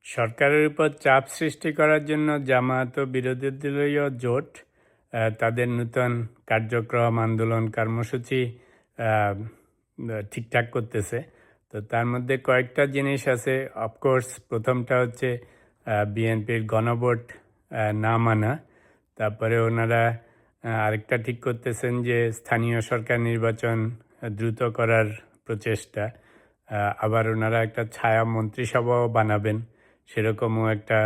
সরকারের উপর চাপ সৃষ্টি করার জন্য জামায়াত ও বিরোধী দলীয় জোট তাদের নূতন কার্যক্রম, আন্দোলন, কর্মসূচি আহ, ঠিকঠাক করতেছে। তো তার মধ্যে কয়েকটা জিনিস আছে। অফকোর্স প্রথমটা হচ্ছে বিএনপির গণভোট না মানা। তারপরে ওনারা আরেকটা ঠিক করতেছেন যে স্থানীয় সরকার নির্বাচন দ্রুত করার প্রচেষ্টা। আবার ওনারা একটা ছায়া মন্ত্রিসভাও বানাবেন, সেরকমও একটা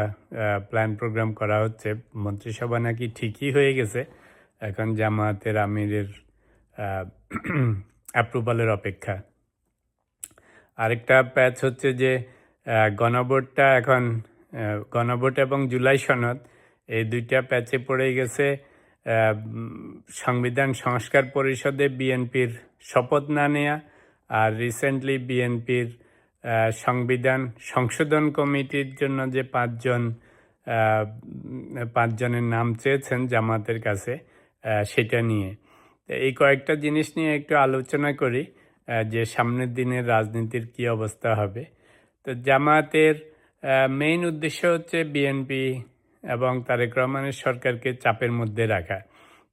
প্ল্যান প্রোগ্রাম করা হচ্ছে। মন্ত্রিসভা নাকি ঠিকই হয়ে গেছে, এখন জামায়াতের আমিরের অ্যাপ্রুভালের অপেক্ষা। আরেকটা প্যাচ হচ্ছে যে গণভোটটা এখন গণভোট এবং জুলাই সনদ, এই দুইটা প্যাচে পড়ে গেছে। সংবিধান সংস্কার পরিষদে বিএনপির শপথ না নেয়া, আর রিসেন্টলি বিএনপির সংবিধান সংশোধন কমিটির জন্য যে পাঁচজনের নাম চেয়েছেন জামাতের কাছে, সেটা নিয়ে। এই কয়েকটা জিনিস নিয়ে একটু আলোচনা করি যে সামনের দিনের রাজনীতির কি অবস্থা হবে। তো জামায়াতের মেইন উদ্দেশ্য হচ্ছে বিএনপি এবং তারেক রহমানের সরকারকে চাপের মধ্যে রাখা।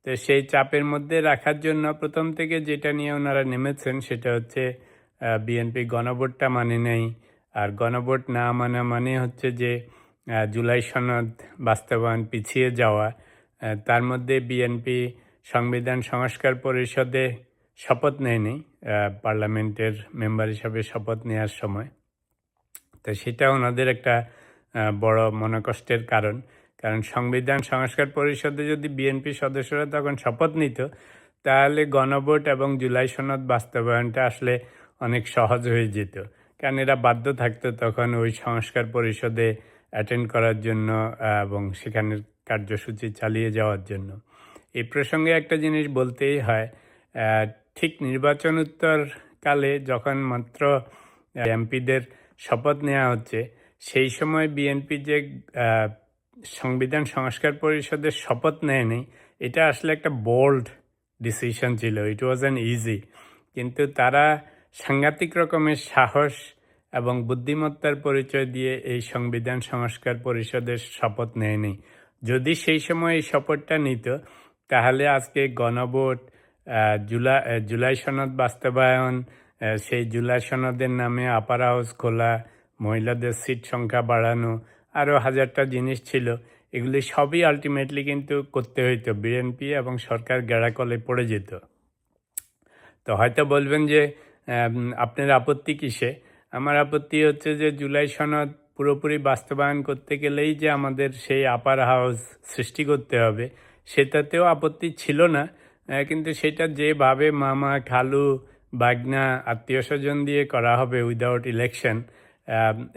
তো সেই চাপের মধ্যে রাখার জন্য প্রথম থেকে যেটা নিয়ে ওনারা নেমেছেন সেটা হচ্ছে বিএনপি গণভোটটা মানে নেই। আর গণভোট না মানা মানে হচ্ছে যে জুলাই সনদ বাস্তবায়ন পিছিয়ে যাওয়া। তার মধ্যে বিএনপি সংবিধান সংস্কার পরিষদে শপথ নেয়নি পার্লামেন্টের মেম্বার হিসাবে শপথ নেওয়ার সময়। তো সেটা ওনাদের একটা বড় মনোকষ্টের কারণ। কারণ সংবিধান সংস্কার পরিষদে যদি বিএনপি সদস্যরা তখন শপথ নিত, তাহলে গণভোট এবং জুলাই সনদ বাস্তবায়নটা আসলে অনেক সহজ হয়ে যেত। কারণ এরা বাধ্য থাকতো তখন ওই সংস্কার পরিষদে অ্যাটেন্ড করার জন্য এবং সেখানের কার্যসূচি চালিয়ে যাওয়ার জন্য। এই প্রসঙ্গে একটা জিনিস বলতেই হয়, ঠিক নির্বাচনোত্তর কালে যখন মাত্র এমপিদের শপথ নেওয়া হচ্ছে, সেই সময় বিএনপি যে সংবিধান সংস্কার পরিষদের শপথ নেয়নি, এটা আসলে একটা বোল্ড ডিসিশন ছিল। ইট ওয়াজ অ্যান ইজি। কিন্তু তারা সাংঘাতিক রকমের সাহস এবং বুদ্ধিমত্তার পরিচয় দিয়ে এই সংবিধান সংস্কার পরিষদের শপথ নেয়নি। যদি সেই সময় এই শপথটা নিত, তাহলে আজকে গণভোট, জুলাই সনদ বাস্তবায়ন, সেই জুলাই সনদের নামে আপার হাউস খোলা, মহিলাদের সিট সংখ্যা বাড়ানো, আরও হাজারটা জিনিস ছিল, এগুলি সবই আলটিমেটলি কিন্তু করতে হইতো। বিএনপি এবং সরকার গেড়াকলে পড়ে যেত। তো হয়তো বলবেন যে আপনার আপত্তি কিসে? আমার আপত্তি হচ্ছে যে জুলাই সনদ পুরোপুরি বাস্তবায়ন করতে গেলেই যে আমাদের সেই আপার হাউস সৃষ্টি করতে হবে, সেটাতেও আপত্তি ছিল না। কিন্তু সেটা যেভাবে মামা, খালু, বাগনা, আত্মীয় স্বজন দিয়ে করা হবে উইদাউট ইলেকশন,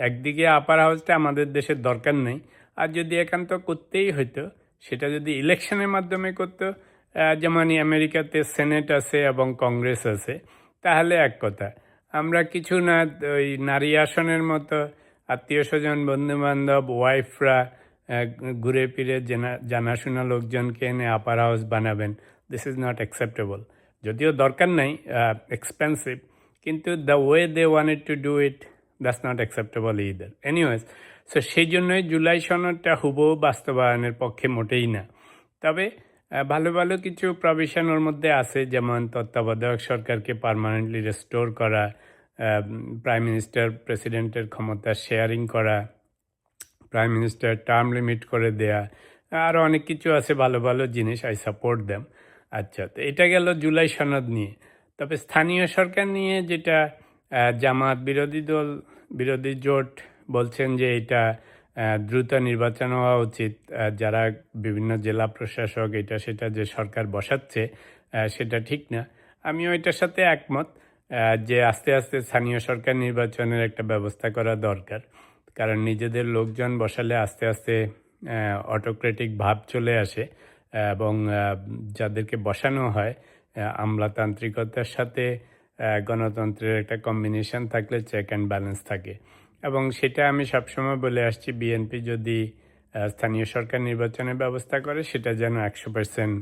একদিকে আপার হাউসটা আমাদের দেশের দরকার নেই। আর যদি একান্ত করতেই হইতো, সেটা যদি ইলেকশনের মাধ্যমে করতো, যেমন আমেরিকাতে সেনেট আছে এবং কংগ্রেস আছে, তাহলে এক কথা। আমরা কিছু না, ওই নারী আসনের মতো আত্মীয় স্বজন, বন্ধুবান্ধব, ওয়াইফরা ঘুরে ফিরে জানাশোনা লোকজনকে এনে আপার হাউস বানাবেন। This is not acceptable. যদিও দরকার নাই, এক্সপেন্সিভ, কিন্তু the way they wanted to do it, that's not acceptable either. Anyways, so সেই জন্যই জুলাই সনদটা হুবহু বাস্তবায়নের পক্ষে মোটেই না। তবে ভালো ভালো কিছু প্রভিশন ওর মধ্যে আছে, যেমন তত্ত্বাবধায়ক সরকারকে পার্মানেন্টলি রেস্টোর করা, প্রাইম মিনিস্টার প্রেসিডেন্টের ক্ষমতা শেয়ারিং করা, প্রাইম মিনিস্টার টার্ম লিমিট করে দেয়া, আরও অনেক কিছু আছে ভালো ভালো জিনিস। I support them. আচ্ছা, তো এটা গেল জুলাই সনদ নিয়ে। তবে স্থানীয় সরকার নিয়ে যেটা জামাত বিরোধী জোট বলছেন যে এটা দ্রুত নির্বাচন হওয়া উচিত। যারা বিভিন্ন জেলা প্রশাসক এটা সেটা যে সরকার বসাচ্ছে, সেটা ঠিক না। আমিও এটার সাথে একমত যে আস্তে আস্তে স্থানীয় সরকার নির্বাচনের একটা ব্যবস্থা করা দরকার। কারণ নিজেদের লোকজন বসালে আস্তে আস্তে অটোক্রেটিক ভাব চলে আসে, এবং যাদেরকে বসানো হয় আমলাতান্ত্রিকতার সাথে গণতন্ত্রের একটা কম্বিনেশন থাকলে চেক অ্যান্ড ব্যালেন্স থাকে। এবং সেটা আমি সবসময় বলে আসছি, বিএনপি যদি স্থানীয় সরকার নির্বাচনের ব্যবস্থা করে, সেটা যেন 100%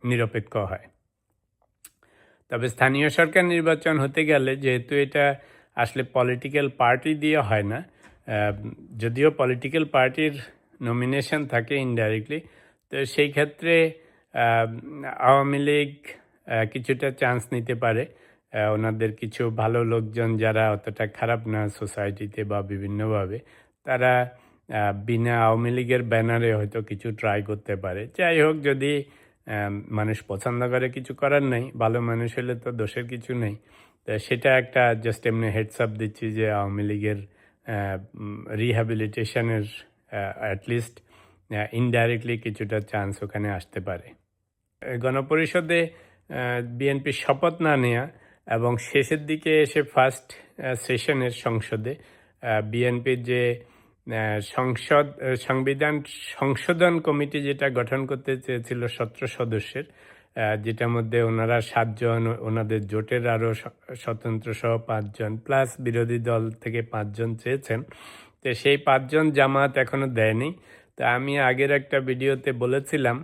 নিরপেক্ষ হয়। তবে স্থানীয় সরকার নির্বাচন হতে গেলে, যেহেতু এটা আসলে পলিটিক্যাল পার্টি দিয়ে হয় না, যদিও পলিটিক্যাল পার্টির নমিনেশন থাকে ইনডাইরেক্টলি, তো সেই ক্ষেত্রে আওয়ামী লীগ কিছুটা চান্স নিতে পারে। ওনাদের কিছু ভালো লোকজন যারা অতটা খারাপ না সোসাইটিতে বা বিভিন্নভাবে, তারা বিনা আওয়ামী লীগের ব্যানারে হয়তো কিছু ট্রাই করতে পারে। যাই হোক, যদি মানুষ পছন্দ করে, কিছু করার নেই, ভালো মানুষ হলে তো দোষের কিছু নেই। তো সেটা একটা জাস্ট এমনি হেডসআপ দিচ্ছি যে আওয়ামী লীগের রিহ্যাবিলিটেশনের অ্যাটলিস্ট ইনডাইরেক্টলি কিছুটা চান্স ওখানে আসতে পারে। গণপরিষদে বিএনপির শপথ না নেওয়া এবং শেষের দিকে এসে ফার্স্ট সেশনের সংসদে বিএনপির যে সংবিধান সংশোধন কমিটি যেটা গঠন করতে চেয়েছিল 17 সদস্যের, যেটার মধ্যে ওনারা 7 জন, ওনাদের জোটের আরও স্বতন্ত্র সহ 5 জন, প্লাস বিরোধী দল থেকে 5 জন চেয়েছেন। তো সেই 5 জন জামাত এখনও দেয়নি। তা আমি আগের একটা ভিডিওতে বলেছিলাম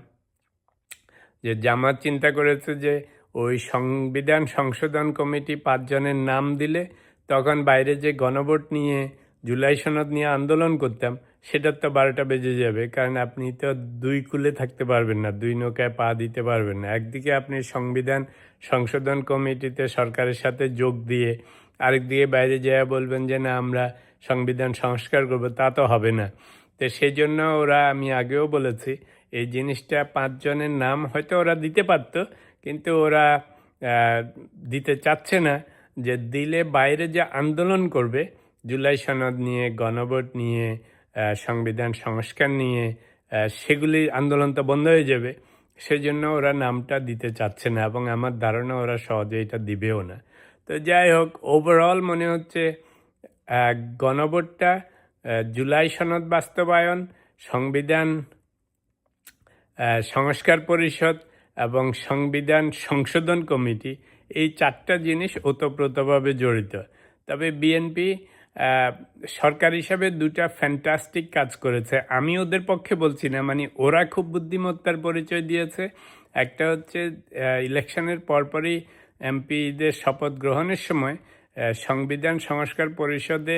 যে জামাত চিন্তা করেছে যে ওই সংবিধান সংশোধন কমিটি 5 জনের নাম দিলে তখন বাইরে যে গণভোট নিয়ে জুলাই সনদ নিয়ে আন্দোলন করতাম, সেটার তো 12টা বেজে যাবে। কারণ আপনি তো দুই কূলে থাকতে পারবেন না, দুই নৌকায় পা দিতে পারবেন না। একদিকে আপনি সংবিধান সংশোধন কমিটিতে সরকারের সাথে যোগ দিয়ে আরেকদিকে বাইরে যেয়ে বলবেন যে না আমরা সংবিধান সংস্কার করব, তা তো হবে না। তো সেই জন্য ওরা, আমি আগেও বলেছি, এই জিনিসটা 5 জনের নাম হয়তো ওরা দিতে পারত, কিন্তু ওরা দিতে চাচ্ছে না। যে দিলে বাইরে যে আন্দোলন করবে জুলাই সনদ নিয়ে, গণভোট নিয়ে, সংবিধান সংস্কার নিয়ে, সেগুলি আন্দোলন তো বন্ধ হয়ে যাবে। সেজন্য ওরা নামটা দিতে চাচ্ছে না এবং আমার ধারণা ওরা সহজে এটা দিবেও না। তো যাই হোক, ওভারঅল মনে হচ্ছে গণভোটটা, জুলাই সনদ বাস্তবায়ন, সংবিধান সংস্কার পরিষদ এবং সংবিধান সংশোধন কমিটি, এই 4টা জিনিস ওতপ্রোতভাবে জড়িত। তবে বিএনপি সরকার হিসাবে 2টা ফ্যান্টাস্টিক কাজ করেছে। আমি ওদের পক্ষে বলছি না, মানে ওরা খুব বুদ্ধিমত্তার পরিচয় দিয়েছে। একটা হচ্ছে ইলেকশনের পরপরই এমপিদের শপথ গ্রহণের সময় সংবিধান সংস্কার পরিষদে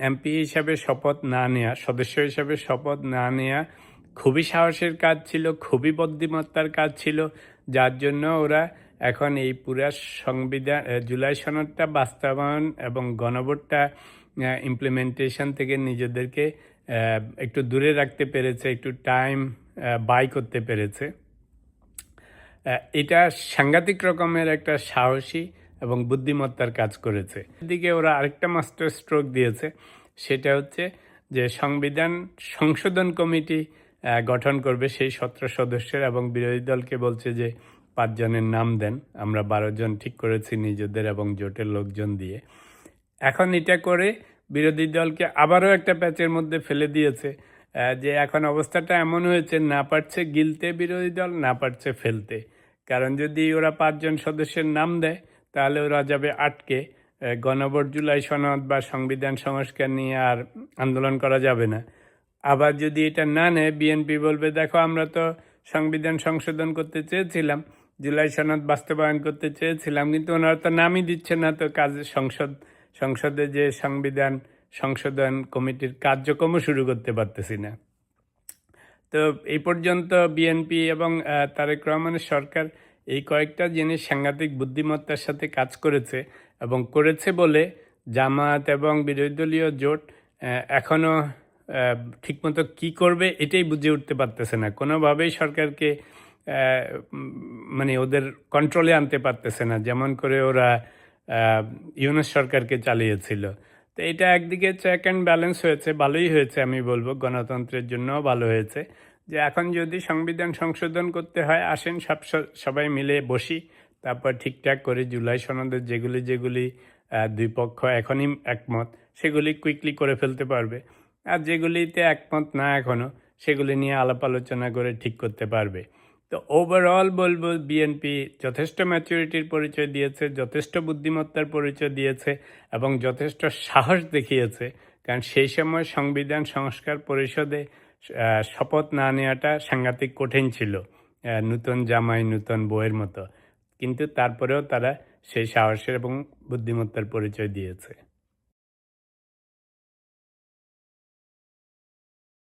এমপি হিসাবে শপথ না নেওয়া, সদস্য হিসাবে শপথ না নেওয়া খুবই সাহসের কাজ ছিল, খুবই বুদ্ধিমত্তার কাজ ছিল, যার জন্য ওরা এখন এই পুরা সংবিধান জুলাই সনদটা বাস্তবায়ন এবং গণভোটটা ইমপ্লিমেন্টেশন থেকে নিজেদেরকে একটু দূরে রাখতে পেরেছে, একটু টাইম বাই করতে পেরেছে। এটা সাংঘাতিক রকমের একটা সাহসী এবং বুদ্ধিমত্তার কাজ করেছে। এদিকে ওরা আরেকটা মাস্টার স্ট্রোক দিয়েছে, সেটা হচ্ছে যে সংবিধান সংশোধন কমিটি গঠন করবে সেই 17 সদস্যের, এবং বিরোধী দলকে বলছে যে 5 জনের নাম দেন, আমরা 12 জন ঠিক করেছি নিজেদের এবং জোটের লোকজন দিয়ে। এখন এটা করে বিরোধী দলকে আবারও একটা প্যাচের মধ্যে ফেলে দিয়েছে, যে এখন অবস্থাটা এমন হয়েছে, না পারছে গিলতে বিরোধী দল, না পারছে ফেলতে। কারণ যদি ওরা 5 জন সদস্যের নাম দেয় তাহলে ওরা যাবে আটকে, গণভোট জুলাই সনদ বা সংবিধান সংস্কার নিয়ে আর আন্দোলন করা যাবে না। আবার যদি এটা না নেয়, বিএনপি বলবে দেখো আমরা তো সংবিধান সংশোধন করতে চেয়েছিলাম, জুলাই সনদ বাস্তবায়ন করতে চেয়েছিলাম, কিন্তু ওনারা তো নামই দিচ্ছে না, তো কাজে সংসদে যে সংবিধান সংশোধন কমিটির কার্যক্রমও শুরু করতে পারতেছি না। তো এই পর্যন্ত বিএনপি এবং তারেক রহমানের সরকার এই কয়েকটা জিনিস সাংঘাতিক বুদ্ধিমত্তার সাথে কাজ করেছে, এবং করেছে বলে জামাত এবং বিরোধী দলীয় জোট এখনও ঠিকমতো কী করবে এটাই বুঝে উঠতে পারতেছে না। কোনোভাবেই সরকারকে মানে ওদের কন্ট্রোলে আনতে পারতেছে না, যেমন করে ওরা ইউনূস সরকারকে চালিয়েছিল। তো এটা একদিকে চেক অ্যান্ড ব্যালেন্স হয়েছে, ভালোই হয়েছে, আমি বলবো গণতন্ত্রের জন্যও ভালো হয়েছে। যে এখন যদি সংবিধান সংশোধন করতে হয়, আসেন সবাই মিলে বসি, তারপর ঠিকঠাক করে জুলাই সনদের যেগুলি দুই পক্ষ এখনই একমত, সেগুলি কুইকলি করে ফেলতে পারবে। আর যেগুলিতে একমত না এখনও, সেগুলি নিয়ে আলাপ আলোচনা করে ঠিক করতে পারবে। তো ওভারঅল বলবো বিএনপি যথেষ্ট ম্যাচুরিটির পরিচয় দিয়েছে, যথেষ্ট বুদ্ধিমত্তার পরিচয় দিয়েছে এবং যথেষ্ট সাহস দেখিয়েছে। কারণ সেই সময় সংবিধান সংস্কার পরিষদে শপথ না নেওয়াটা সাংঘাতিক কঠিন ছিল, নূতন জামাই নূতন বউয়ের মতো, কিন্তু তারপরেও তারা সেই সাহসের এবং বুদ্ধিমত্তার পরিচয় দিয়েছে।